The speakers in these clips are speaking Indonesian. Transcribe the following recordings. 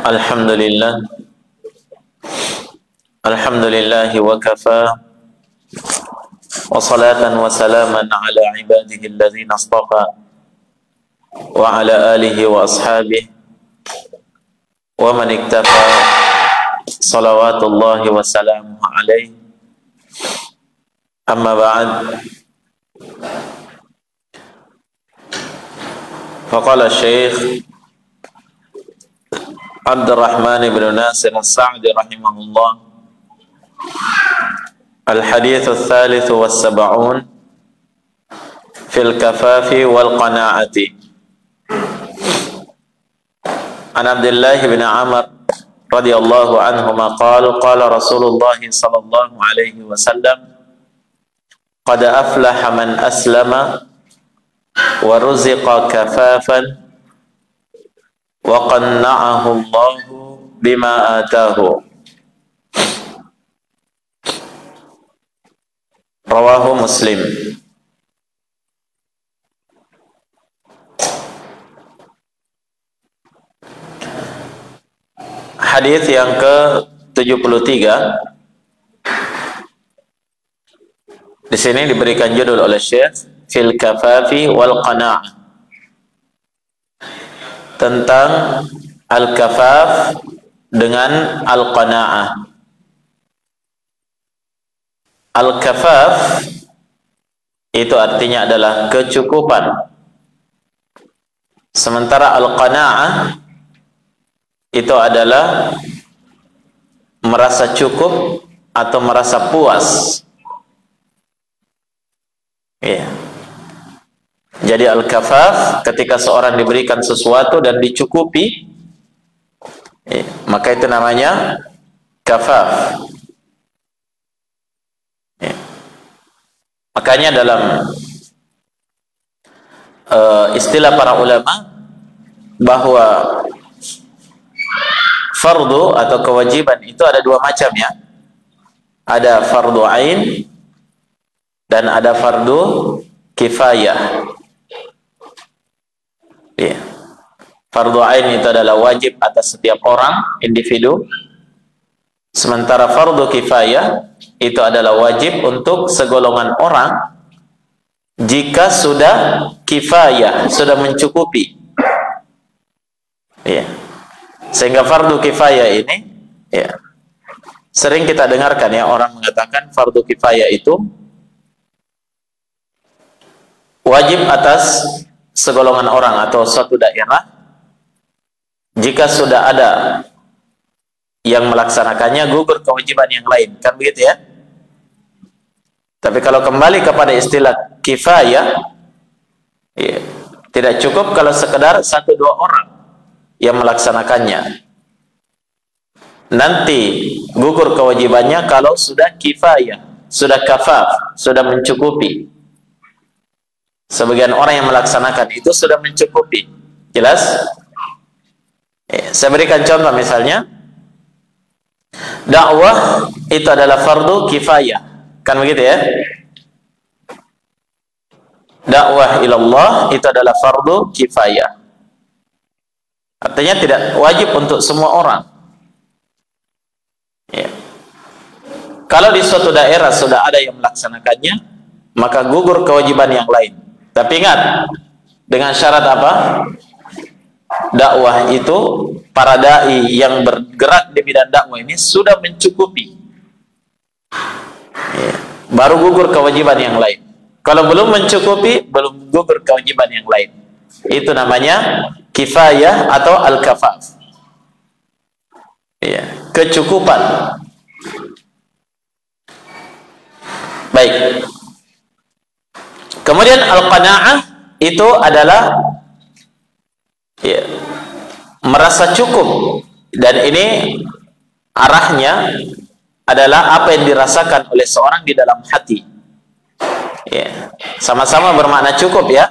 Alhamdulillah Alhamdulillahi wa kafa wa salatan wa salaman ala ibadihi alladhina astafa wa ala alihi wa ashabihi wa man iktafa salawatullahi wa salamuhu alaihi amma ba'd faqala syekh Abdurrahman ibn Nasir As-Sa'di rahimahullah Al-hadithu al-thalithu was-sab'un fil kafafi wal qana'ati An Abdullah ibn Amr radhiyallahu anhuma qala Rasulullah sallallahu alaihi wasallam qad aflaha man aslama wa ruziqa kafafan wa qanna'ahu Allahu bima atahu. Rawahu Muslim. Hadis yang ke-73 di sini diberikan judul oleh Syekh fil kafafi wal qana'ah, tentang al-kafaf dengan al-qana'ah. Al-kafaf itu artinya adalah kecukupan, sementara al-qana'ah itu adalah merasa cukup atau merasa puas. Iya. Jadi al-kafaf ketika seorang diberikan sesuatu dan dicukupi, maka itu namanya kafaf. Makanya dalam istilah para ulama bahwa fardu atau kewajiban itu ada dua macam ya. Ada fardu ain dan ada fardu kifayah. Ya. Fardu ain itu adalah wajib atas setiap orang, individu. Sementara fardu kifayah itu adalah wajib untuk segolongan orang jika sudah kifayah, sudah mencukupi. Ya. Sehingga fardu kifayah ini ya, sering kita dengarkan ya, orang mengatakan fardu kifayah itu wajib atas segolongan orang atau suatu daerah jika sudah ada yang melaksanakannya gugur kewajiban yang lain, kan begitu ya. Tapi kalau kembali kepada istilah kifayah ya, tidak cukup kalau sekedar 1-2 orang yang melaksanakannya, nanti gugur kewajibannya kalau sudah kifayah, sudah kafaf, sudah mencukupi. Sebagian orang yang melaksanakan itu sudah mencukupi. Jelas? Saya berikan contoh misalnya, dakwah itu adalah fardu kifayah, kan begitu ya? Dakwah ilallah itu adalah fardu kifayah. Artinya tidak wajib untuk semua orang. Ya. Kalau di suatu daerah sudah ada yang melaksanakannya, maka gugur kewajiban yang lain. Tapi ingat, dengan syarat apa? Dakwah itu, para dai yang bergerak di bidang dakwah ini sudah mencukupi. Ya. Baru gugur kewajiban yang lain. Kalau belum mencukupi, belum gugur kewajiban yang lain. Itu namanya kifayah atau al-kafaf. Ya. Kecukupan. Baik. Kemudian al-qana'ah itu adalah ya, merasa cukup, dan ini arahnya adalah apa yang dirasakan oleh seorang di dalam hati. Ya, sama-sama bermakna cukup ya.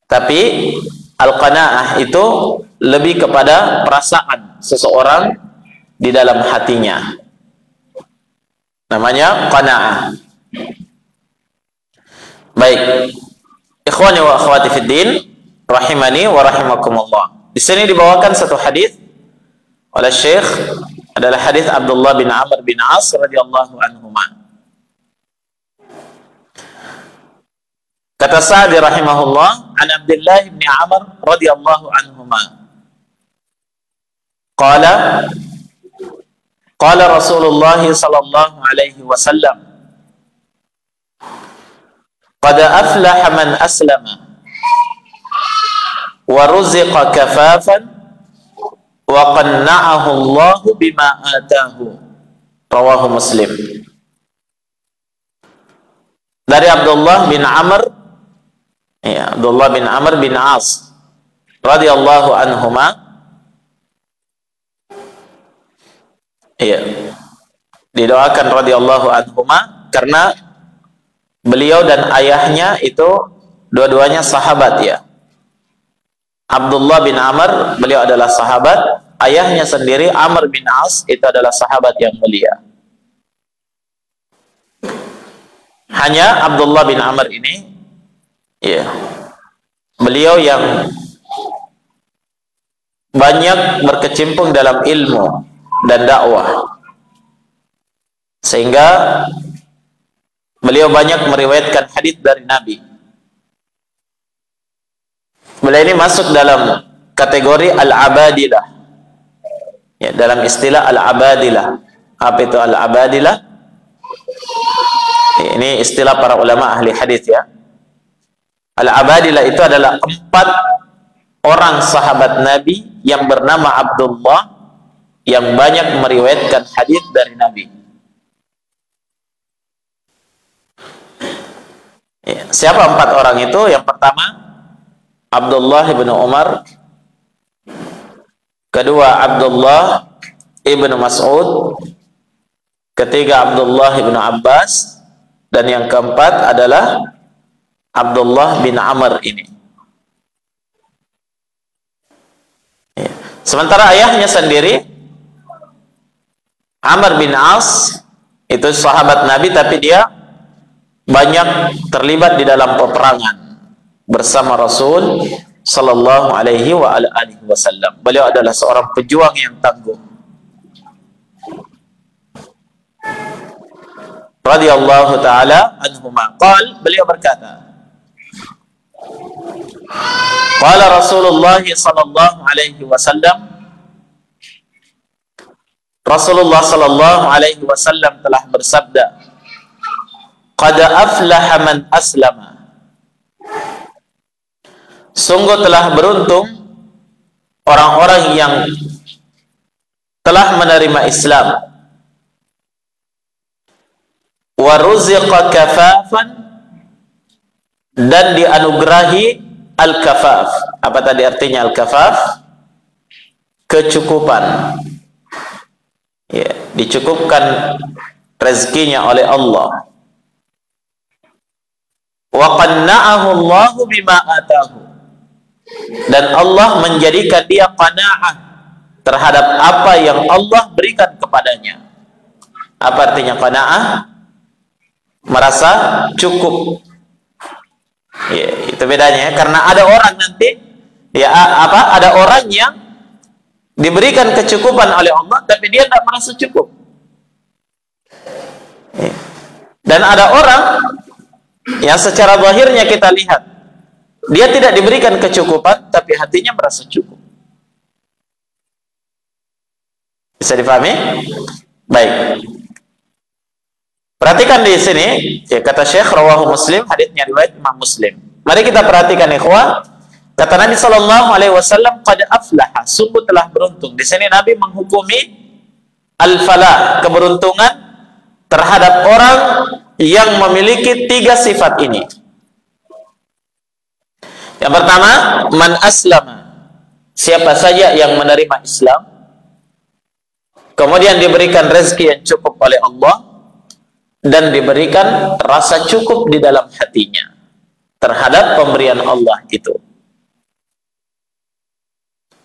Tapi al-qana'ah itu lebih kepada perasaan seseorang di dalam hatinya. Namanya qana'ah. Baik, ikhwani wa akhwati fid din, rahimani wa rahimakumullah. Di sini dibawakan satu hadis oleh Syekh adalah hadis Abdullah bin Amr bin As radhiyallahu anhuma. Kata Sa'di rahimahullah, an Abdullah bin Amr radhiyallahu anhuma. Qala Rasulullah sallallahu alaihi wasallam, qad aflaha man aslama wa ruziqa kafafan wa qanna'ahu Allah bima atahu. Rawahu Muslim. Dari Abdullah bin Amr, ya, Abdullah bin Amr bin As radhiyallahu anhuma, ya, didoakan radhiyallahu anhuma karena beliau dan ayahnya itu dua-duanya sahabat, ya. Abdullah bin Amr, beliau adalah sahabat, ayahnya sendiri Amr bin As itu adalah sahabat yang mulia. Hanya Abdullah bin Amr ini, ya, beliau yang banyak berkecimpung dalam ilmu dan dakwah, sehingga beliau banyak meriwayatkan hadis dari Nabi. Beliau ini masuk dalam kategori al-abadilah, ya, dalam istilah al-abadilah. Apa itu al-abadilah? Ini istilah para ulama ahli hadis, ya. Al-abadilah itu adalah 4 orang sahabat Nabi yang bernama Abdullah yang banyak meriwayatkan hadis dari Nabi. Ya, siapa 4 orang itu? Yang pertama Abdullah ibn Umar, kedua Abdullah ibn Mas'ud, ketiga Abdullah ibn Abbas, dan yang keempat adalah Abdullah bin Amr ini. Ya. Sementara ayahnya sendiri Amr bin As itu sahabat Nabi, tapi dia banyak terlibat di dalam peperangan bersama Rasul sallallahu alaihi wa alihi wasallam. Beliau adalah seorang pejuang yang tangguh. Radhiyallahu taala anhuma. Beliau berkata, qala Rasulullah sallallahu alaihi wasallam, Rasulullah sallallahu alaihi wasallam telah bersabda, qad aflaha man aslama, sungguh telah beruntung orang-orang yang telah menerima Islam, wa ruziqa kafafan, dan dianugerahi al-kafaf. Apa tadi artinya al-kafaf? Kecukupan, ya, dicukupkan rezekinya oleh Allah. Wa qanna'ahu Allah bima atahu, dan Allah menjadikan dia qanaah terhadap apa yang Allah berikan kepadanya. Apa artinya qanaah? Merasa cukup. Ya, itu bedanya. Karena ada orang nanti, ya, ada orang yang diberikan kecukupan oleh Allah, tapi dia tidak merasa cukup. Ya. Dan ada orang yang secara zahirnya kita lihat, dia tidak diberikan kecukupan, tapi hatinya merasa cukup. Bisa difahami? Baik. Perhatikan di sini, ya, kata Syekh, rawahu Muslim, haditsnya riwayat Imam Muslim. Mari kita perhatikan, ikhwah. Kata Nabi sallallahu alaihi wasallam, qad aflaha, sungguh telah beruntung. Di sini Nabi menghukumi al-falah, keberuntungan terhadap orang yang memiliki 3 sifat ini. Yang pertama, man aslama, siapa saja yang menerima Islam, kemudian diberikan rezeki yang cukup oleh Allah, dan diberikan rasa cukup di dalam hatinya terhadap pemberian Allah itu.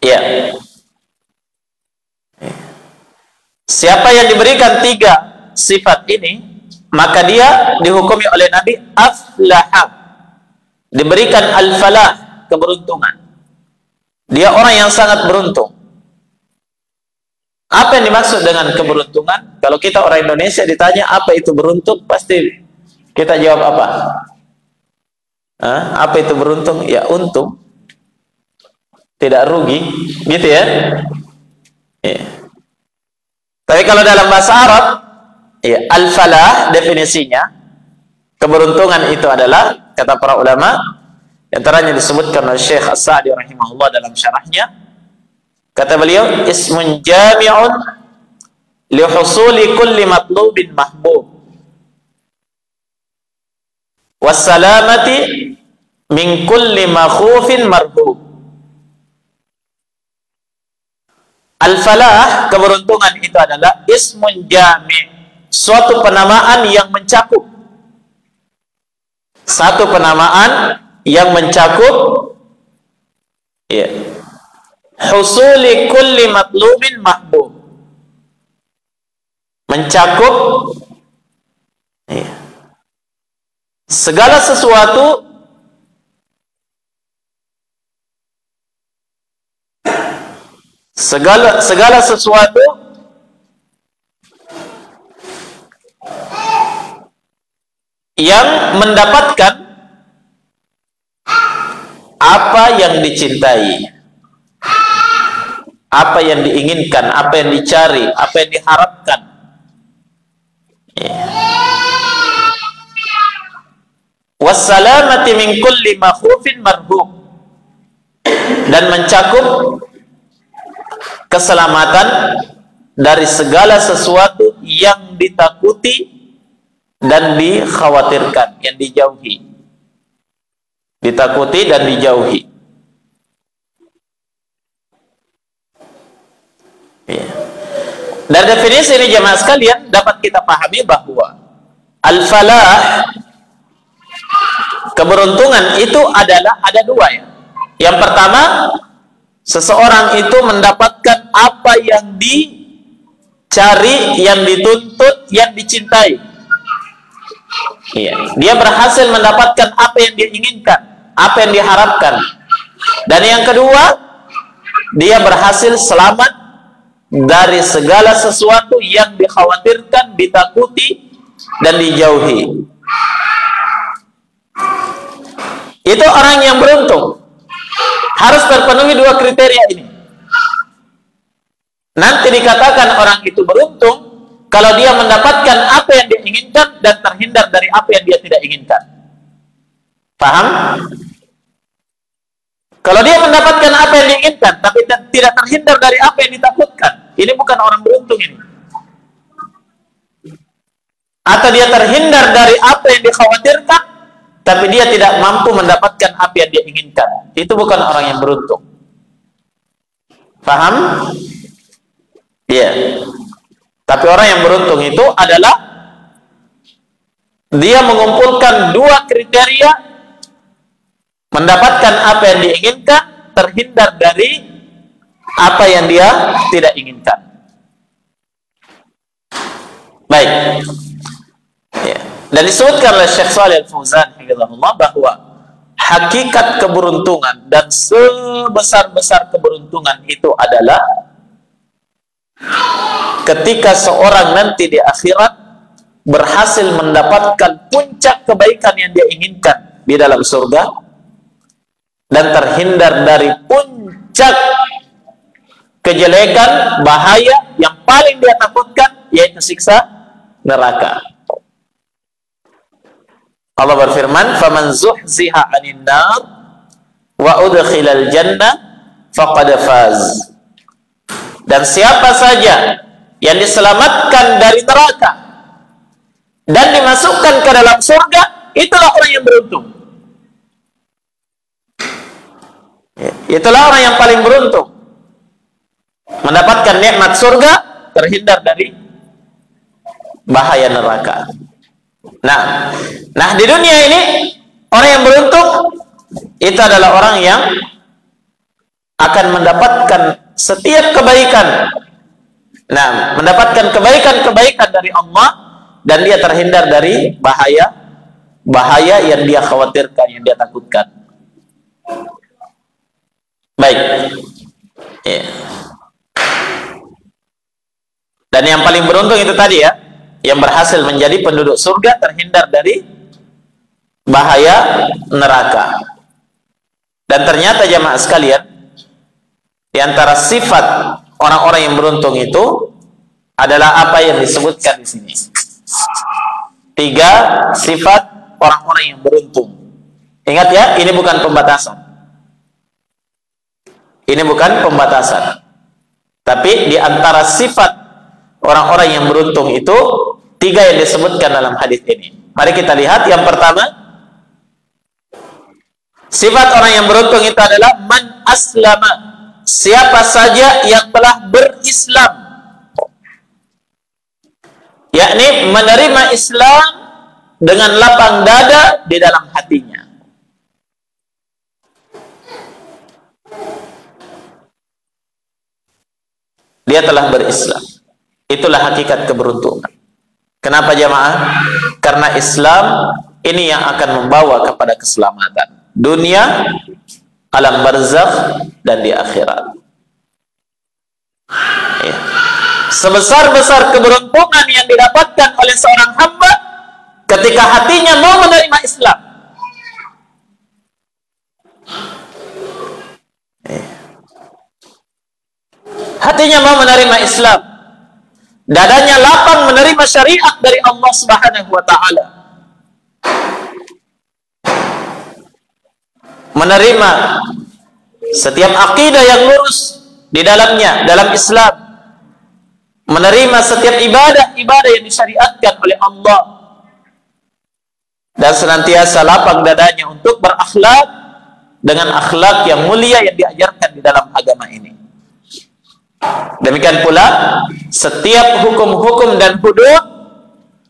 Ya. Siapa yang diberikan 3 sifat ini, maka dia dihukumi oleh Nabi aflaha, diberikan al-falah, keberuntungan. Dia orang yang sangat beruntung. Apa yang dimaksud dengan keberuntungan? Kalau kita orang Indonesia ditanya apa itu beruntung, pasti kita jawab apa? Apa itu beruntung? Ya untung, tidak rugi, gitu ya. Ya. Tapi kalau dalam bahasa Arab, ya, al-falah definisinya, keberuntungan itu adalah, kata para ulama, antaranya disebutkan oleh Syekh As-Sa'di rahimahullah dalam syarahnya, kata beliau, ismun jami'un li husuli kulli matlubin mahbub wassalamati min kulli makhufin marhub. Al-falah, keberuntungan itu adalah ismun jami', suatu penamaan yang mencakup, satu penamaan yang mencakup, ya, husuli kulli matlubin mahbub, mencakup, ya, segala sesuatu segala sesuatu yang mendapatkan apa yang dicintai, apa yang diinginkan, apa yang dicari, apa yang diharapkan. Wassalamati min kulli makhufin marhub, dan mencakup keselamatan dari segala sesuatu yang ditakuti dan dikhawatirkan, yang dijauhi. Ditakuti dan dijauhi. Ya. Dan definisi ini jemaah sekalian dapat kita pahami bahwa al-falah, keberuntungan itu adalah ada dua, ya. Yang pertama, seseorang itu mendapatkan apa yang dicari, yang dituntut, yang dicintai. Iya. Dia berhasil mendapatkan apa yang dia inginkan, apa yang diharapkan. Dan yang kedua, dia berhasil selamat dari segala sesuatu yang dikhawatirkan, ditakuti, dan dijauhi. Itu orang yang beruntung. Harus terpenuhi dua kriteria ini. Nanti dikatakan orang itu beruntung kalau dia mendapatkan apa yang dia inginkan dan terhindar dari apa yang dia tidak inginkan. Paham? Kalau dia mendapatkan apa yang diinginkan tapi tidak terhindar dari apa yang ditakutkan, ini bukan orang beruntung ini. Atau dia terhindar dari apa yang dikhawatirkan tapi dia tidak mampu mendapatkan apa yang dia inginkan, itu bukan orang yang beruntung. Paham? Iya. Tapi orang yang beruntung itu adalah dia mengumpulkan dua kriteria, mendapatkan apa yang diinginkan, terhindar dari apa yang dia tidak inginkan. Baik. Ya. Dan disebutkan oleh Syekh Shalih Al-Fauzan bahwa hakikat keberuntungan dan sebesar-besar keberuntungan itu adalah ketika seorang nanti di akhirat berhasil mendapatkan puncak kebaikan yang dia inginkan di dalam surga dan terhindar dari puncak kejelekan, bahaya yang paling dia takutkan, yaitu siksa neraka. Allah berfirman, "Faman zuhziha 'anil nar wa udkhilal jannah faqad faz." Dan siapa saja yang diselamatkan dari neraka dan dimasukkan ke dalam surga, itulah orang yang beruntung. Itulah orang yang paling beruntung, mendapatkan nikmat surga, terhindar dari bahaya neraka. Nah di dunia ini orang yang beruntung itu adalah orang yang akan mendapatkan setiap kebaikan. Nah, mendapatkan kebaikan-kebaikan dari Allah dan dia terhindar dari bahaya yang dia khawatirkan, yang dia takutkan. Baik. Ya. Dan yang paling beruntung itu tadi ya, yang berhasil menjadi penduduk surga, terhindar dari bahaya neraka. Dan ternyata jamaah sekalian, di antara sifat orang-orang yang beruntung itu adalah apa yang disebutkan di sini. 3 sifat orang-orang yang beruntung. Ingat ya, ini bukan pembatasan. Ini bukan pembatasan. Tapi di antara sifat orang-orang yang beruntung itu 3 yang disebutkan dalam hadis ini. Mari kita lihat. Yang pertama, sifat orang yang beruntung itu adalah man aslama, siapa saja yang telah berislam, yakni menerima Islam dengan lapang dada di dalam hatinya. Dia telah berislam. Itulah hakikat keberuntungan. Kenapa jamaah? Karena Islam ini yang akan membawa kepada keselamatan dunia, alam barzakh, dan di akhirat. Ya. Sebesar-besar keberuntungan yang didapatkan oleh seorang hamba ketika hatinya mau menerima Islam. Ya. Hatinya mau menerima Islam, dadanya lapang menerima syariat dari Allah Subhanahu wa ta'ala, menerima setiap akidah yang lurus di dalamnya, dalam Islam, menerima setiap ibadah-ibadah yang disyariatkan oleh Allah, dan senantiasa lapang dadanya untuk berakhlak dengan akhlak yang mulia yang diajarkan di dalam agama ini. Demikian pula setiap hukum-hukum dan hudud,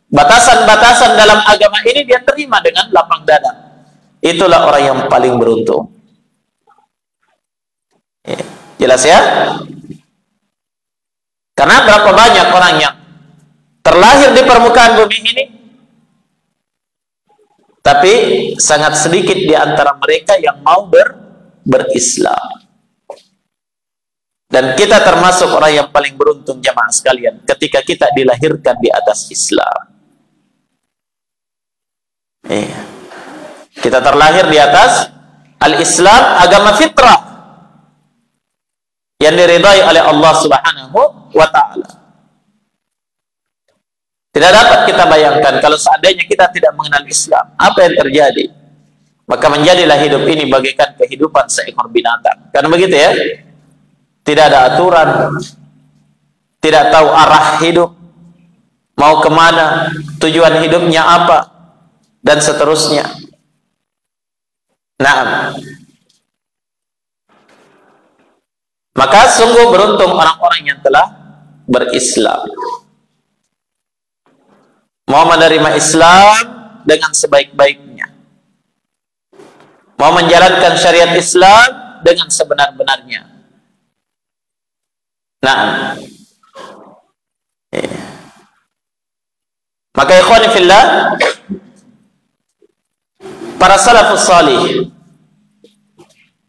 batasan-batasan dalam agama ini dia terima dengan lapang dada. Itulah orang yang paling beruntung. Jelas ya? Karena berapa banyak orang yang terlahir di permukaan bumi ini, tapi sangat sedikit di antara mereka yang mau berislam. Dan kita termasuk orang yang paling beruntung jamaah sekalian ketika kita dilahirkan di atas Islam. Kita terlahir di atas al-Islam, agama fitrah yang diridai oleh Allah Subhanahu wa ta'ala. Tidak dapat kita bayangkan kalau seandainya kita tidak mengenal Islam, apa yang terjadi? Maka menjadilah hidup ini bagaikan kehidupan seekor binatang. Karena begitu ya, tidak ada aturan, tidak tahu arah hidup, mau kemana, tujuan hidupnya apa, dan seterusnya. Nah, maka sungguh beruntung orang-orang yang telah berislam, mau menerima Islam dengan sebaik-baiknya, mau menjalankan syariat Islam dengan sebenar-benarnya. Nah, maka ikhwani fillah, para salafus salih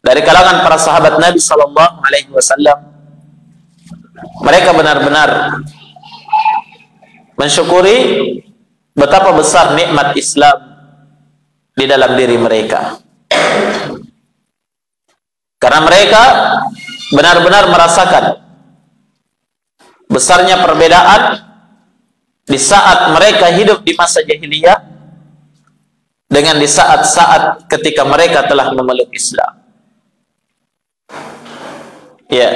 dari kalangan para sahabat Nabi sallallahu alaihi wasallam, mereka benar-benar mensyukuri betapa besar nikmat Islam di dalam diri mereka. Karena mereka benar-benar merasakan besarnya perbedaan di saat mereka hidup di masa jahiliyah dengan di saat-saat ketika mereka telah memeluk Islam. Ya,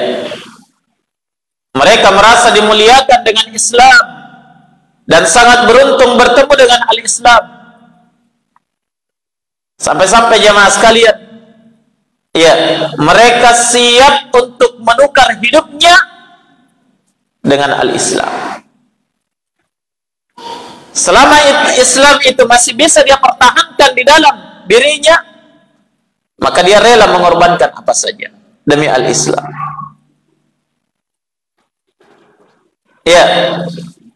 mereka merasa dimuliakan dengan Islam dan sangat beruntung bertemu dengan al-Islam. Sampai-sampai jamaah sekalian, ya, mereka siap untuk menukar hidupnya dengan al-Islam. Selama Islam itu masih bisa dia pertahankan di dalam dirinya, maka dia rela mengorbankan apa saja demi al-Islam. Ya,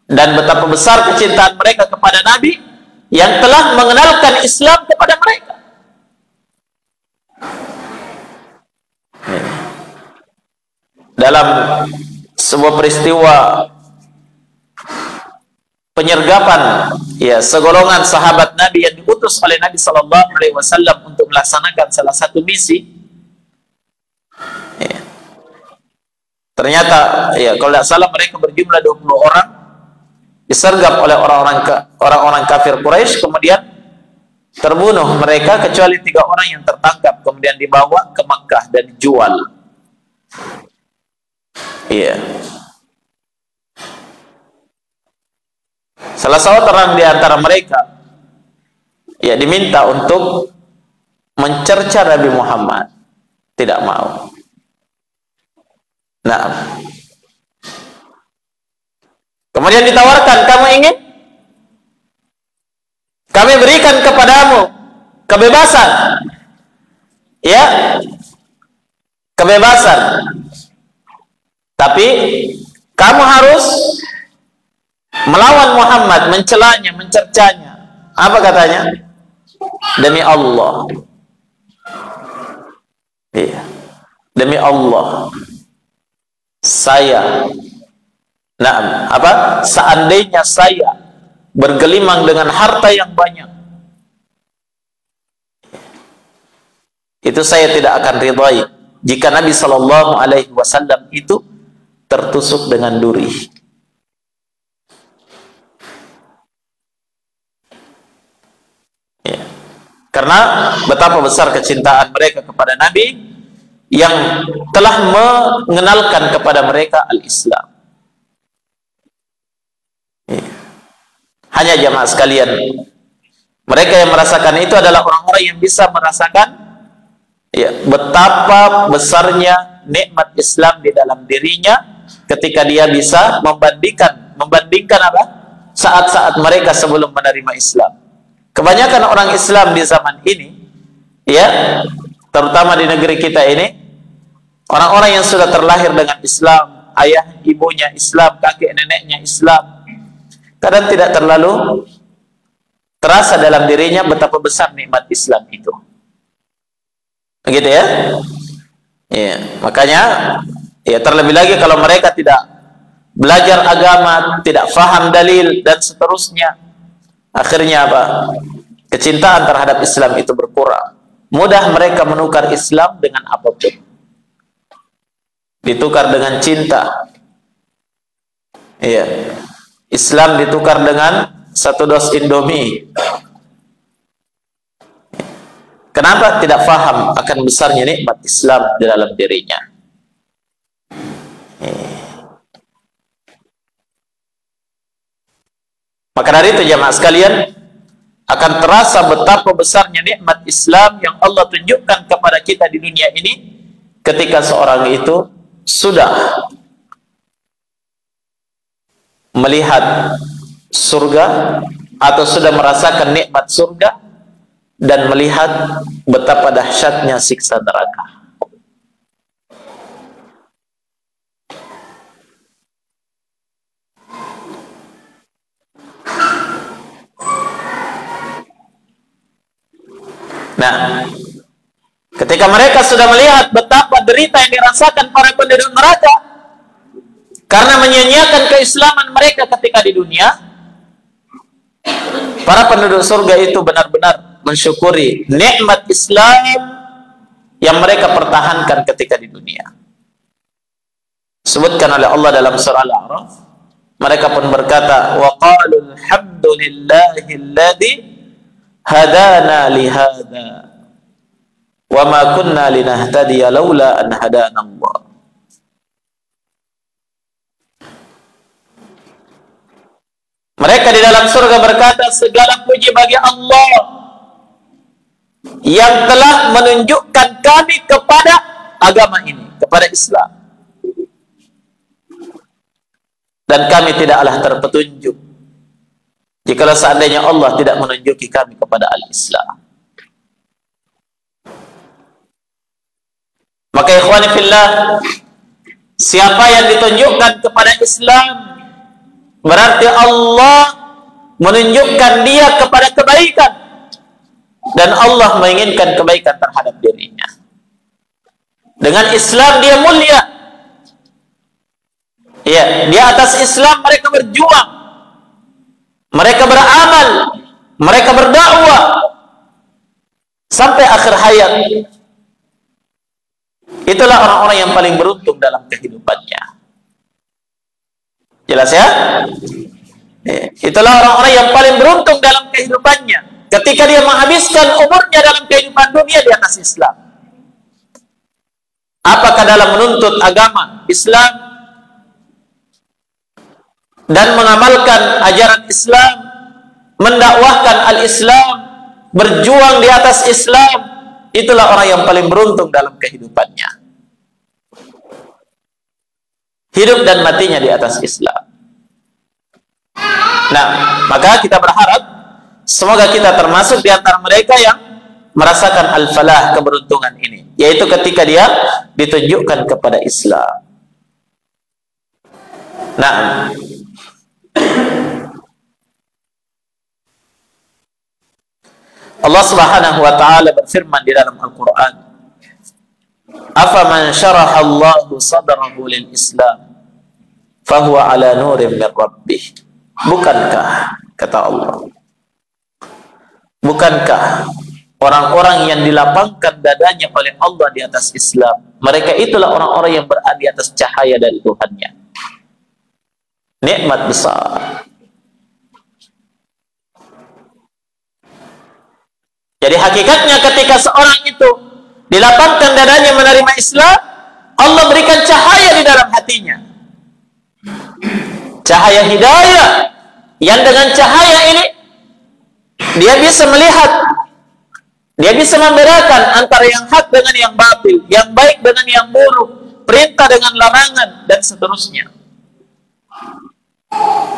dan betapa besar kecintaan mereka kepada Nabi yang telah mengenalkan Islam kepada mereka. Dalam sebuah peristiwa penyergapan ya segolongan sahabat Nabi yang diutus oleh Nabi Sallallahu Alaihi Wasallam untuk melaksanakan salah satu misi. Ya. Ternyata ya kalau tidak salah mereka berjumlah 20 orang, disergap oleh orang-orang kafir Quraisy, kemudian terbunuh mereka kecuali 3 orang yang tertangkap, kemudian dibawa ke Makkah dan dijual. Iya. Salah seorang di antara mereka ya diminta untuk mencerca Nabi Muhammad, tidak mau. Nah, kemudian ditawarkan, kamu ingin? Kami berikan kepadamu kebebasan, ya, kebebasan. Tapi kamu harus melawan Muhammad, mencelanya, mencercanya. Apa katanya? Demi Allah. Iya. Demi Allah. Saya. Nah, apa? Seandainya saya bergelimang dengan harta yang banyak, itu saya tidak akan ridai jika Nabi Sallallahu Alaihi Wasallam itu tertusuk dengan duri. Ya. Karena betapa besar kecintaan mereka kepada Nabi yang telah mengenalkan kepada mereka al-Islam. Ya. Hanya jamaah sekalian, mereka yang merasakan itu adalah orang-orang yang bisa merasakan ya, betapa besarnya nikmat Islam di dalam dirinya ketika dia bisa membandingkan apa? Saat-saat mereka sebelum menerima Islam. Kebanyakan orang Islam di zaman ini, ya, terutama di negeri kita ini, orang-orang yang sudah terlahir dengan Islam, ayah ibunya Islam, kakek neneknya Islam, kadang tidak terlalu terasa dalam dirinya betapa besar nikmat Islam itu. Begitu ya? Ya, makanya ya terlebih lagi kalau mereka tidak belajar agama, tidak faham dalil dan seterusnya, akhirnya apa? Kecintaan terhadap Islam itu berkurang. Mudah mereka menukar Islam dengan apapun. Ditukar dengan cinta. Iya. Islam ditukar dengan 1 dos Indomie. Kenapa? Tidak faham akan besarnya nikmat Islam di dalam dirinya. Maka dari itu jamaah sekalian, akan terasa betapa besarnya nikmat Islam yang Allah tunjukkan kepada kita di dunia ini ketika seorang itu sudah melihat surga atau sudah merasakan nikmat surga dan melihat betapa dahsyatnya siksa neraka. Nah, ketika mereka sudah melihat betapa derita yang dirasakan para penduduk neraka karena menyia-nyiakan keislaman mereka ketika di dunia, para penduduk surga itu benar-benar mensyukuri nikmat Islam yang mereka pertahankan ketika di dunia. Sebutkan oleh Allah dalam surah Al-A'raf, mereka pun berkata, wa qalu alhamdulillahilladzi hadana lihada wa ma kunna linahtadiya laula an hadana Allah. Mereka di dalam surga berkata, segala puji bagi Allah yang telah menunjukkan kami kepada agama ini, kepada Islam, dan kami tidaklah terpetunjuk jikalau seandainya Allah tidak menunjuki kami kepada al-Islam. Maka ikhwani fillah, siapa yang ditunjukkan kepada Islam berarti Allah menunjukkan dia kepada kebaikan dan Allah menginginkan kebaikan terhadap dirinya. Dengan Islam dia mulia. Ya, di atas Islam mereka berjuang. mereka beramal, mereka berdakwah sampai akhir hayat. Itulah orang-orang yang paling beruntung dalam kehidupannya. Jelas ya? Itulah orang-orang yang paling beruntung dalam kehidupannya ketika dia menghabiskan umurnya dalam kehidupan dunia di atas Islam. Apakah dalam menuntut agama Islam dan mengamalkan ajaran Islam, mendakwahkan al-Islam, berjuang di atas Islam, itulah orang yang paling beruntung dalam kehidupannya. Hidup dan matinya di atas Islam. Nah, maka kita berharap semoga kita termasuk di antara mereka yang merasakan al-falah, keberuntungan ini, yaitu ketika dia ditunjukkan kepada Islam. Nah, Allah Subhanahu wa taala berfirman di dalam Al-Qur'an, "Afaman syaraha Allahu sadrahu lil Islam, fahuwa ala nurin min rabbih." Bukankah, kata Allah, bukankah orang-orang yang dilapangkan dadanya oleh Allah di atas Islam, mereka itulah orang-orang yang berada di atas cahaya dari Tuhannya. Nikmat besar. Jadi hakikatnya ketika seorang itu dilapangkan dadanya menerima Islam, Allah berikan cahaya di dalam hatinya. Cahaya hidayah, yang dengan cahaya ini dia bisa melihat, dia bisa membedakan antara yang hak dengan yang batil, yang baik dengan yang buruk, perintah dengan larangan, dan seterusnya.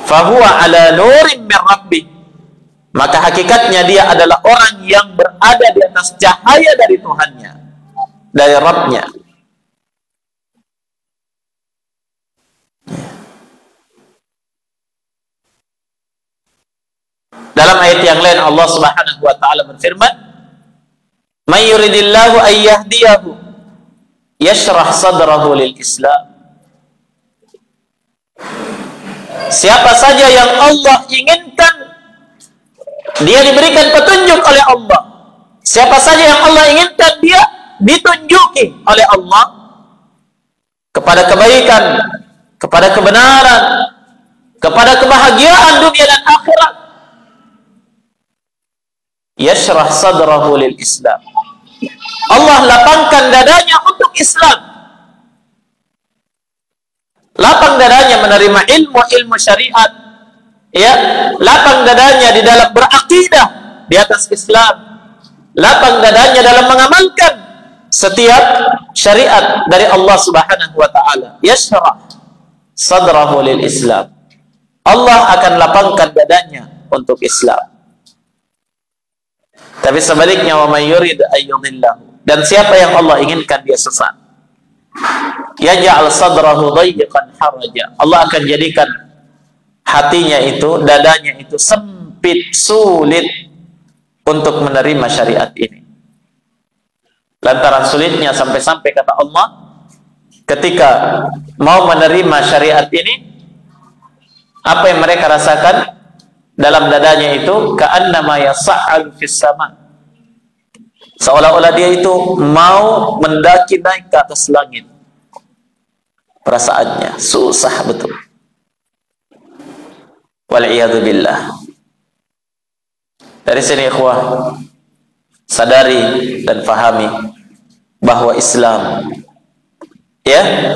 Fahuwa ala nurin min rabbih. Maka hakikatnya dia adalah orang yang berada di atas cahaya dari Tuhannya, dari Rabbnya. Dalam ayat yang lain Allah Subhanahu wa taala berfirman, "May yuridillahu ay yahdiyahu yashrah sadrahu lil Islam." Siapa saja yang Allah inginkan, dia diberikan petunjuk oleh Allah. Siapa saja yang Allah inginkan, dia ditunjuki oleh Allah kepada kebaikan, kepada kebenaran, kepada kebahagiaan dunia dan akhirat. Yashrah sadrahu lil Islam. Allah lapangkan dadanya untuk Islam. Lapang dadanya menerima ilmu syariat, ya, lapang dadanya di dalam berakidah di atas Islam, lapang dadanya dalam mengamalkan setiap syariat dari Allah Subhanahu wa taala. Yashrah sadrahu lil Islam. Allah akan lapangkan dadanya untuk Islam. Tapi sebaliknya, wa may yurid ayyudillahu, dan siapa yang Allah inginkan dia sesat, yaj'al sadrahu dayyiqan haraja, Allah akan jadikan hatinya itu, dadanya itu sempit, sulit untuk menerima syariat ini. Lantaran sulitnya sampai-sampai kata Allah, ketika mau menerima syariat ini, apa yang mereka rasakan dalam dadanya itu? Ka'annama yas'al fis sama, seolah-olah dia itu mau mendaki naik ke atas langit. Perasaannya susah betul. Wal'iyadu billah. Dari sini ikhwah, sadari dan fahami bahwa Islam, ya,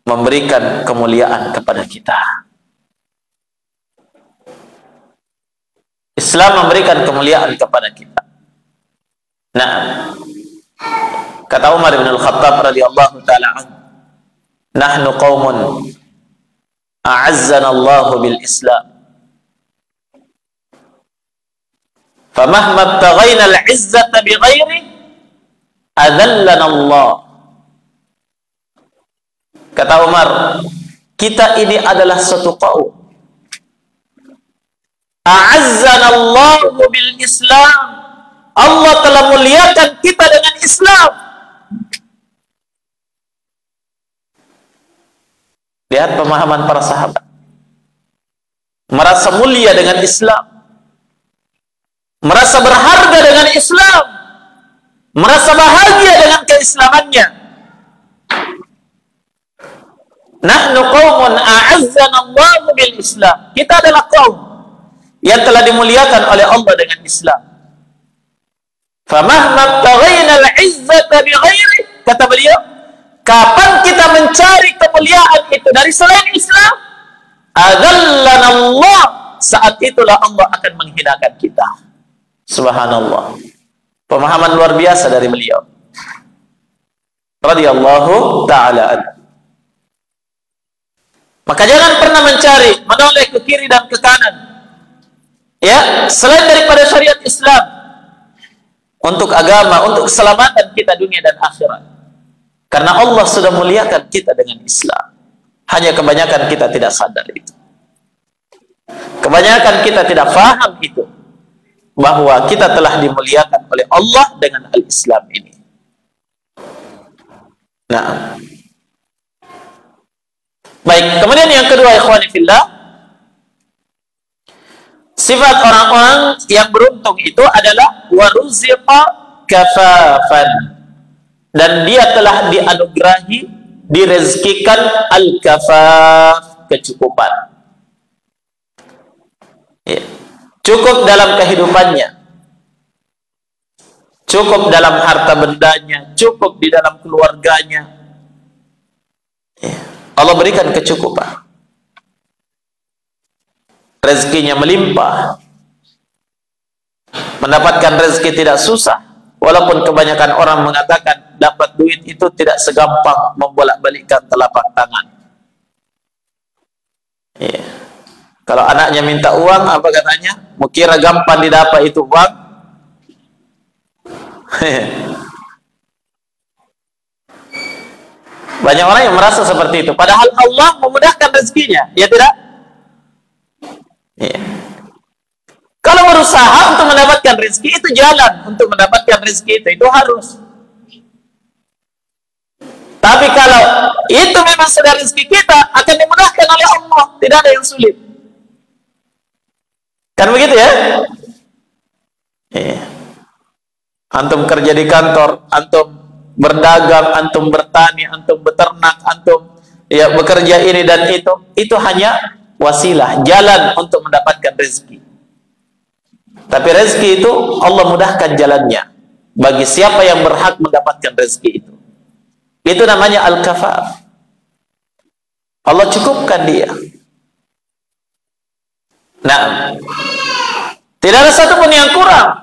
memberikan kemuliaan kepada kita. Islam memberikan kemuliaan kepada kita. Nah, kata Umar bin Al-Khattab radhiyallahu taala anhu, "Nahnu qaumun a'azzana Allahu bil Islam. Famahma ibtaghayna al-'izzata bighairi adallana Allah." Kata Umar, kita ini adalah satu kaum, a'azzana Allahu bil Islam. Allah telah muliakan kita dengan Islam. Lihat pemahaman para sahabat. merasa mulia dengan Islam, merasa berharga dengan Islam, merasa bahagia dengan keislamannya. Nahnu qaumun a'azzana Allah bil Islam. Kita adalah kaum yang telah dimuliakan oleh Allah dengan Islam. Famahma btaghayna al-'izzata bighairi, kata beliau, kapan kita mencari kemuliaan itu dari selain Islam, adzallana Allah, saat itulah Allah akan menghinakan kita. Subhanallah. Pemahaman luar biasa dari beliau radhiyallahu ta'ala anhu. Maka jangan pernah mencari menoleh ke kiri dan ke kanan, ya, selain daripada syariat Islam, untuk agama, untuk keselamatan kita dunia dan akhirat. Karena Allah sudah muliakan kita dengan Islam. Hanya kebanyakan kita tidak sadar itu. Kebanyakan kita tidak faham itu, bahwa kita telah dimuliakan oleh Allah dengan al-Islam ini. Nah, baik, kemudian yang kedua, ikhwani fillah, sifat orang-orang yang beruntung itu adalah waruziqa kafafan, dan dia telah dianugerahi, direzkikan al-kafaf, kecukupan. Ya. Cukup dalam kehidupannya, cukup dalam harta bendanya, cukup di dalam keluarganya. Ya. Allah berikan kecukupan, rezekinya melimpah, mendapatkan rezeki tidak susah. Walaupun kebanyakan orang mengatakan dapat duit itu tidak segampang membolak-balikkan telapak tangan. Yeah. Kalau anaknya minta uang, apa katanya? Mukira gampang didapat itu uang. Banyak orang yang merasa seperti itu. Padahal Allah memudahkan rezekinya, ya tidak? Yeah. Kalau berusaha untuk mendapatkan rezeki, itu jalan untuk mendapatkan rezeki itu harus. Tapi kalau itu memang sudah rezeki kita, akan dimudahkan oleh Allah, tidak ada yang sulit. Kan begitu ya? Antum kerja di kantor, antum berdagang, antum bertani, antum beternak, antum ya bekerja ini dan itu hanya wasilah, jalan untuk mendapatkan rezeki. Tapi rezeki itu Allah mudahkan jalannya bagi siapa yang berhak mendapatkan rezeki itu. Itu namanya al-kafaf. Allah cukupkan dia. Nah, tidak ada satupun yang kurang.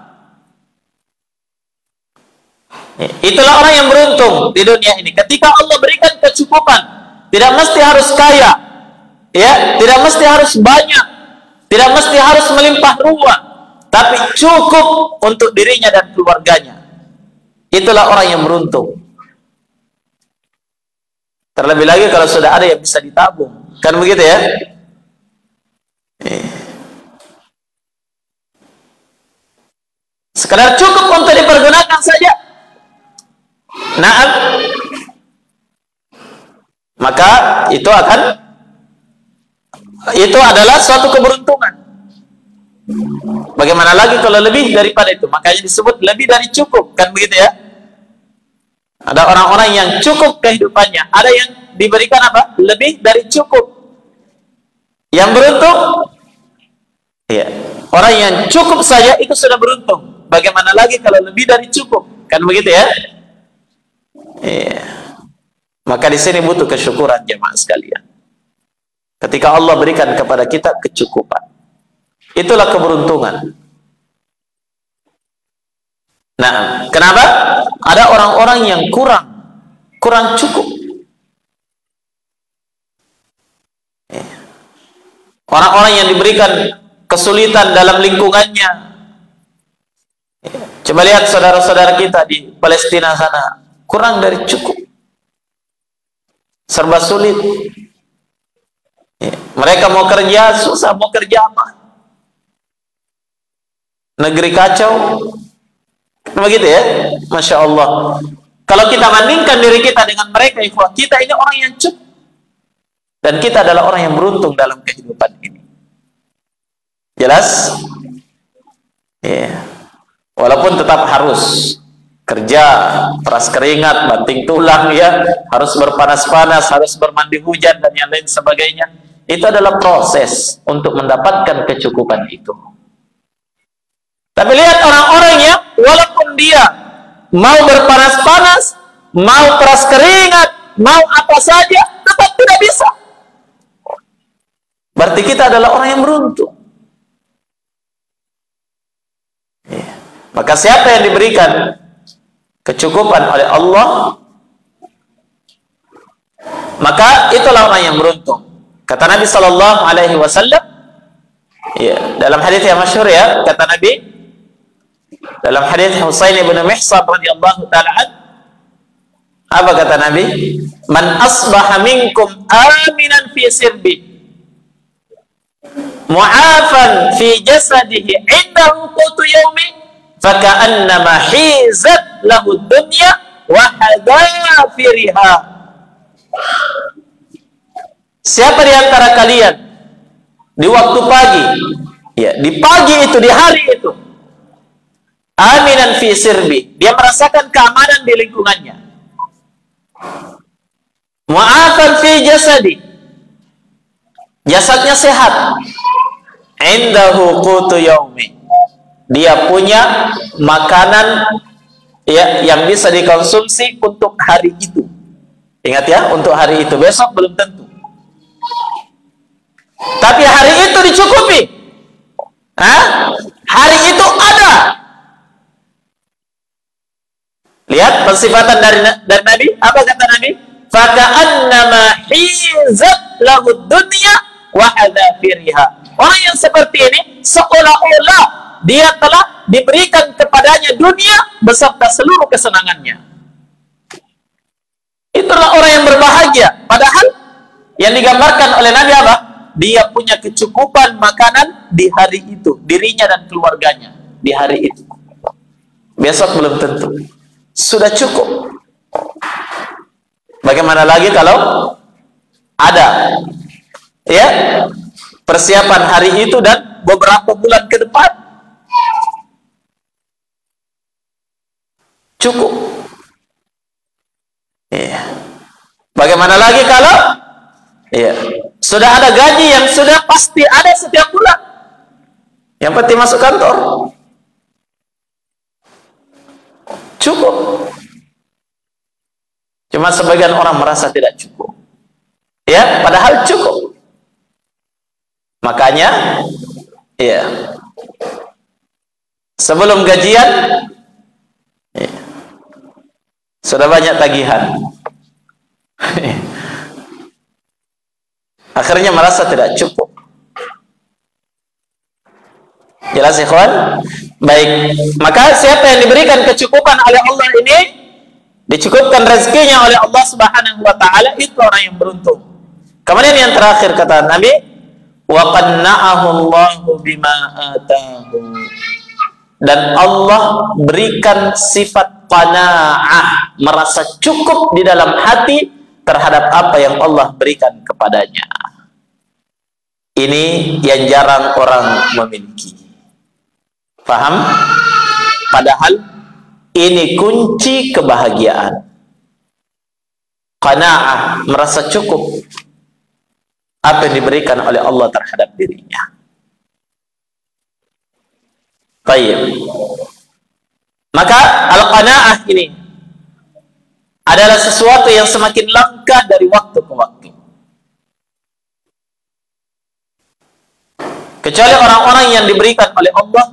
Itulah orang yang beruntung di dunia ini. Ketika Allah berikan kecukupan, tidak mesti harus kaya, ya, tidak mesti harus banyak, tidak mesti harus melimpah ruah, tapi cukup untuk dirinya dan keluarganya. Itulah orang yang beruntung. Terlebih lagi kalau sudah ada yang bisa ditabung, kan begitu ya? Sekedar cukup untuk dipergunakan saja, nah, maka itu adalah suatu keberuntungan. Bagaimana lagi kalau lebih daripada itu? Makanya disebut lebih dari cukup, kan begitu ya? Ada orang-orang yang cukup kehidupannya, ada yang diberikan apa? Lebih dari cukup. Yang beruntung, ya, orang yang cukup saja itu sudah beruntung. Bagaimana lagi kalau lebih dari cukup? Kan begitu ya? Iya. Maka di sini butuh kesyukuran jemaah sekalian. Ketika Allah berikan kepada kita kecukupan, itulah keberuntungan. Nah, kenapa? Ada orang-orang yang kurang cukup. Orang-orang yang diberikan kesulitan dalam lingkungannya. Coba lihat saudara-saudara kita di Palestina sana, kurang dari cukup, serba sulit. Mereka mau kerja susah, mau kerja apa? Negeri kacau, begitu ya? Masya Allah. Kalau kita bandingkan diri kita dengan mereka, kita ini orang yang cukup, dan kita adalah orang yang beruntung dalam kehidupan ini. Jelas? Ya. Walaupun tetap harus kerja, peras keringat, banting tulang, ya, harus berpanas-panas, harus bermandi hujan dan yang lain sebagainya. Itu adalah proses untuk mendapatkan kecukupan itu. Tapi lihat orang-orang yang walaupun dia mau berpanas-panas, mau peras keringat, mau apa saja, tetap tidak bisa. Berarti kita adalah orang yang beruntung. Ya. Maka siapa yang diberikan kecukupan oleh Allah, maka itulah orang yang beruntung. Kata Nabi Sallallahu Alaihi Wasallam, ya, dalam hadis yang masyhur, ya, kata Nabi dalam hadis Husain bin Mihsan radhiyallahu taala an, apa kata Nabi? Man asbaha minkum aminan fi sirbi, mu'afan fi jasadihi, indahu qutu yaumi, faka'annama hizat lahu dunya wa hadafiriha. Siapa di antara kalian di waktu pagi, ya, di pagi itu, di hari itu, aminan fi sirbi, dia merasakan keamanan di lingkungannya, mu'afan fi jasadi, jasadnya sehat, indahu qutu yaumi, dia punya makanan, ya, yang bisa dikonsumsi untuk hari itu. Ingat, ya, untuk hari itu, besok belum tentu. Tapi hari itu dicukupi. Hari itu ada. Lihat pensifatan dari Nabi. Apa kata Nabi? Faka'annama hizat lahu dunya wa hadafiriha. Orang yang seperti ini seolah-olah dia telah diberikan kepadanya dunia beserta seluruh kesenangannya. Itulah orang yang berbahagia. Padahal yang digambarkan oleh Nabi apa? Dia punya kecukupan makanan di hari itu, dirinya dan keluarganya di hari itu. Besok belum tentu. Sudah cukup. Bagaimana lagi kalau ada, ya, persiapan hari itu dan beberapa bulan ke depan? Cukup. Ya. Bagaimana lagi kalau, ya, sudah ada gaji yang sudah pasti ada setiap bulan, yang penting masuk kantor? Cukup. Cuma sebagian orang merasa tidak cukup, ya, padahal cukup. Makanya, ya, sebelum gajian, ya, sudah banyak tagihan. Akhirnya merasa tidak cukup. Jelas, ikhwan? Baik, maka siapa yang diberikan kecukupan oleh Allah ini, dicukupkan rezekinya oleh Allah Subhanahu wa taala, itu orang yang beruntung. Kemudian yang terakhir kata Nabi, wa qanna'ahu Allahu bima atahu. Dan Allah berikan sifat qanaah, merasa cukup di dalam hati terhadap apa yang Allah berikan kepadanya. Ini yang jarang orang memiliki. Paham? Padahal ini kunci kebahagiaan. Qanaah, merasa cukup apa yang diberikan oleh Allah terhadap dirinya. Baik. Maka al-qanaah ini adalah sesuatu yang semakin langka dari waktu ke waktu. Kecuali orang-orang yang diberikan oleh Allah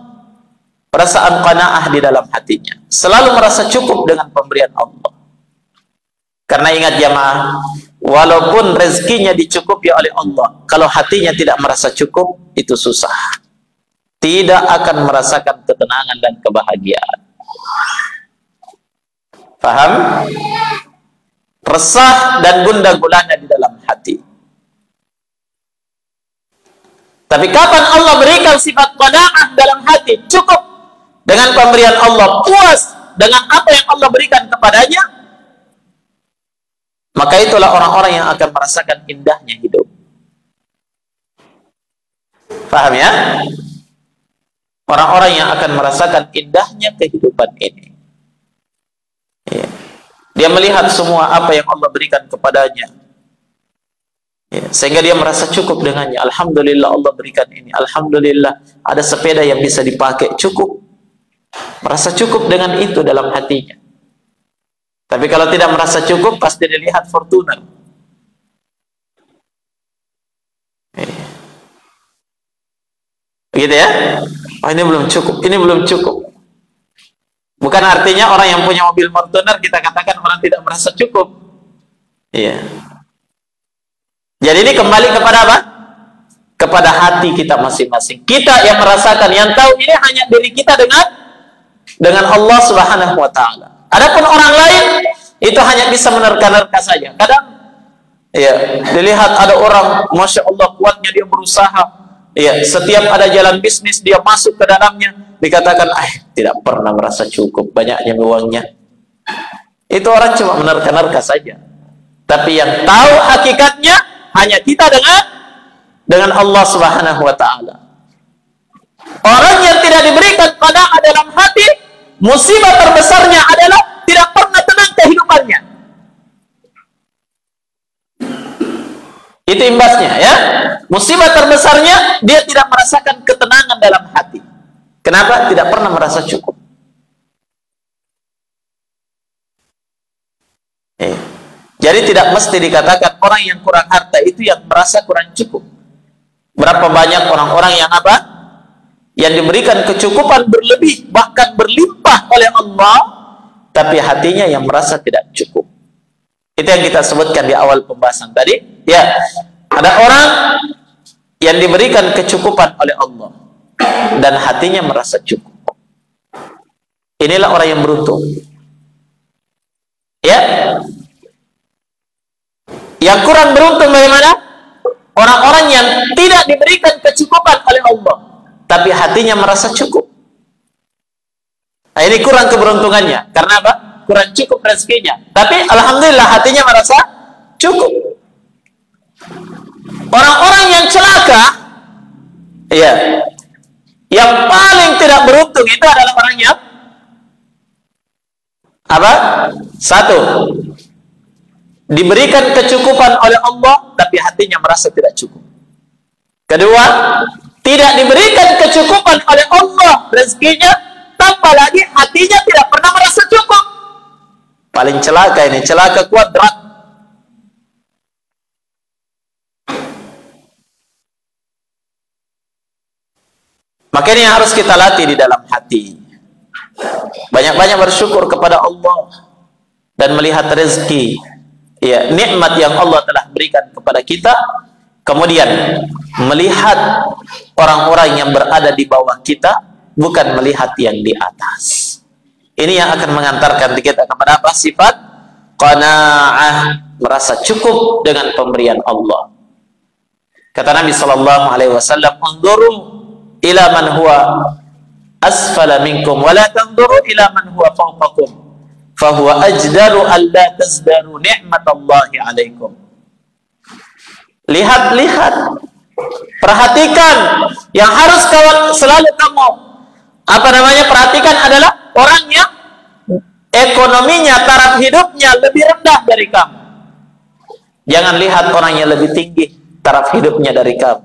perasaan qanaah di dalam hatinya, selalu merasa cukup dengan pemberian Allah. Karena ingat jamaah, walaupun rezekinya dicukupi oleh Allah, kalau hatinya tidak merasa cukup, itu susah. Tidak akan merasakan ketenangan dan kebahagiaan. Paham? Resah dan gundah gulana di dalam hati. Tapi kapan Allah berikan sifat qanaah dalam hati, cukup dengan pemberian Allah, puas dengan apa yang Allah berikan kepadanya, maka itulah orang-orang yang akan merasakan indahnya hidup. Paham, ya? orang-orang yang akan merasakan indahnya kehidupan ini. Ya. Dia melihat semua apa yang Allah berikan kepadanya. Ya. Sehingga dia merasa cukup dengannya. Alhamdulillah Allah berikan ini. Alhamdulillah ada sepeda yang bisa dipakai. Cukup. Merasa cukup dengan itu dalam hatinya. Tapi kalau tidak merasa cukup, pasti dilihat Fortuner. Gitu ya? Oh, ini belum cukup, ini belum cukup. Bukan artinya orang yang punya mobil Fortuner kita katakan orang tidak merasa cukup. Iya. Jadi ini kembali kepada apa? Kepada hati kita masing-masing. Kita yang merasakan, yang tahu ini hanya diri kita dengan Allah Subhanahu wa taala. Adapun orang lain itu hanya bisa menerka-nerka saja. Kadang ya, dilihat ada orang Masya Allah kuatnya dia berusaha. Ya, setiap ada jalan bisnis dia masuk ke dalamnya, dikatakan tidak pernah merasa cukup, banyaknya uangnya. Itu orang cuma menerka-nerka saja. Tapi yang tahu hakikatnya hanya kita dengan Allah Subhanahu wa taala. Orang yang tidak diberikan qanaah dalam hati, musibah terbesarnya adalah tidak pernah tenang kehidupannya. Itu imbasnya ya. Musibah terbesarnya dia tidak merasakan ketenangan dalam hati. Kenapa? Tidak pernah merasa cukup. Jadi tidak mesti dikatakan orang yang kurang harta itu yang merasa kurang cukup. Berapa banyak orang-orang yang apa? Yang diberikan kecukupan berlebih, bahkan berlimpah oleh Allah, tapi hatinya yang merasa tidak cukup. Itu yang kita sebutkan di awal pembahasan tadi. Ya, ada orang yang diberikan kecukupan oleh Allah dan hatinya merasa cukup. Inilah orang yang beruntung. Ya. Yang kurang beruntung bagaimana? Orang-orang yang tidak diberikan kecukupan oleh Allah, tapi hatinya merasa cukup. Nah, ini kurang keberuntungannya. Karena apa? Kurang cukup rezekinya. Tapi alhamdulillah hatinya merasa cukup. Orang-orang yang celaka, ya, yang paling tidak beruntung itu adalah orang yang apa? Satu, diberikan kecukupan oleh Allah, tapi hatinya merasa tidak cukup. Kedua, tidak diberikan kecukupan oleh Allah rezekinya, tambah lagi hatinya tidak pernah merasa cukup. Paling celaka ini, celaka kuadrat. Maka ini yang harus kita latih di dalam hati. Banyak-banyak bersyukur kepada Allah dan melihat rezeki, ya, nikmat yang Allah telah berikan kepada kita. Kemudian melihat orang-orang yang berada di bawah kita, bukan melihat yang di atas. Ini yang akan mengantarkan kita kepada apa? Sifat qanaah, merasa cukup dengan pemberian Allah. Kata Nabi sallallahu alaihi wasallam, "Unzuru ila man huwa asfala minkum wa la tanzuru ila man huwa fawqakum, fa huwa ajdaru an la tazdaru ni'matallahi 'alaikum." Lihat-lihat, perhatikan. Yang harus selalu kamu perhatikan adalah orang yang ekonominya, taraf hidupnya lebih rendah dari kamu. Jangan lihat orang yang lebih tinggi taraf hidupnya dari kamu.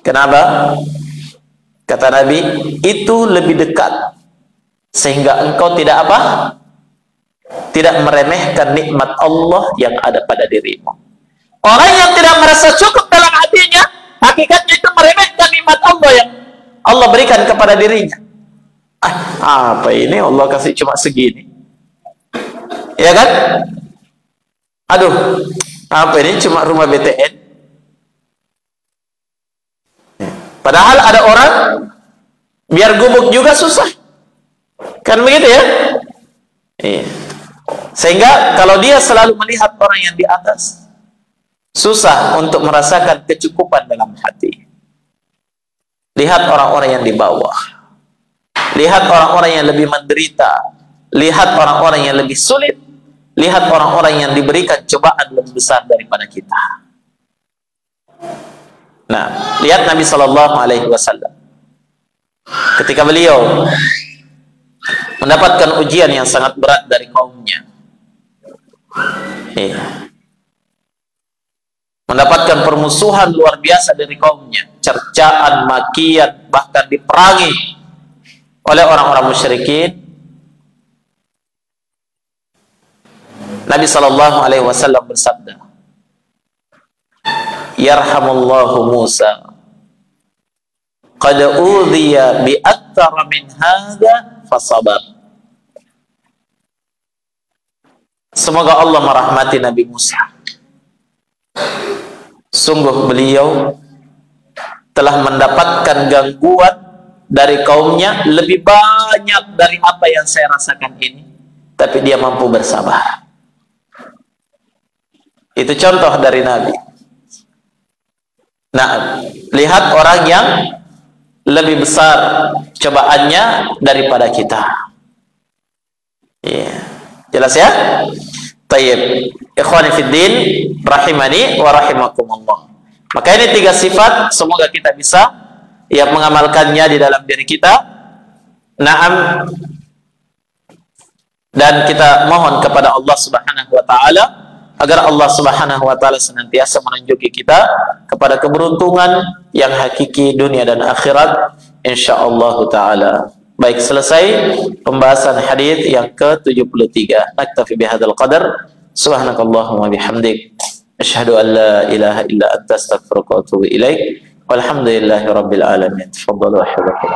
Kenapa? Kata Nabi, itu lebih dekat sehingga engkau tidak apa? Tidak meremehkan nikmat Allah yang ada pada dirimu. Orang yang tidak merasa cukup dalam hatinya, hakikatnya itu meremehkan nikmat Allah yang Allah berikan kepada dirinya. Apa ini Allah kasih cuma segini? Ya kan? Aduh, apa ini cuma rumah BTN? Padahal ada orang biar gubuk juga susah. Kan begitu ya? Iya. Sehingga kalau dia selalu melihat orang yang di atas, susah untuk merasakan kecukupan dalam hati. Lihat orang-orang yang di bawah. Lihat orang-orang yang lebih menderita. Lihat orang-orang yang lebih sulit. Lihat orang-orang yang diberikan cobaan lebih besar daripada kita. Nah, lihat Nabi Sallallahu Alaihi Wasallam. ketika beliau mendapatkan ujian yang sangat berat dari kaumnya. Iya. Mendapatkan permusuhan luar biasa dari kaumnya, cercaan, makian, bahkan diperangi oleh orang-orang musyrikin. Nabi sallallahu alaihi wasallam bersabda, "Yarhamullahu Musa, qad udhiya bi aktsara min hadza fasabar." Semoga Allah merahmati Nabi Musa. Sungguh beliau telah mendapatkan gangguan dari kaumnya lebih banyak dari apa yang saya rasakan ini, tapi dia mampu bersabar. Itu contoh dari Nabi. Nah, lihat orang yang lebih besar cobaannya daripada kita. Iya. Jelas ya? Tayyib. Ikhwani fid din, rahimani wa rahimakumullah. Maka ini 3 sifat, semoga kita bisa ya mengamalkannya di dalam diri kita. Naam. Dan kita mohon kepada Allah Subhanahu wa taala agar Allah Subhanahu wa taala senantiasa menunjuki kita kepada keberuntungan yang hakiki dunia dan akhirat insyaallah taala. Baik, selesai pembahasan hadis yang ke-73. Naktafi bihadzal qadar. Subhanakallahumma bihamdik asyhadu an la ilaha illa anta astaghfiruka wa atubu ilaik. Walhamdulillahi rabbil alamin. Tafadhalu wa hayakum.